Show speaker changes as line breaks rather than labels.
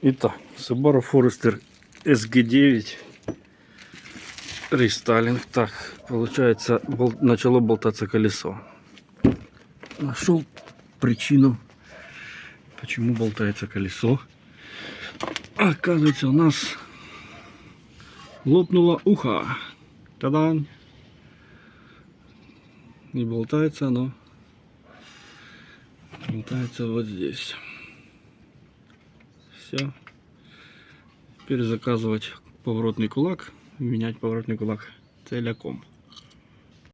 Итак, Subaru Forester SG9 рестайлинг. Так, получается, начало болтаться колесо. Нашел причину, почему болтается колесо. Оказывается, у нас лопнуло ухо. Та-дам! И болтается оно. Болтается вот здесь. Все. Теперь заказывать поворотный кулак, менять поворотный кулак целиком.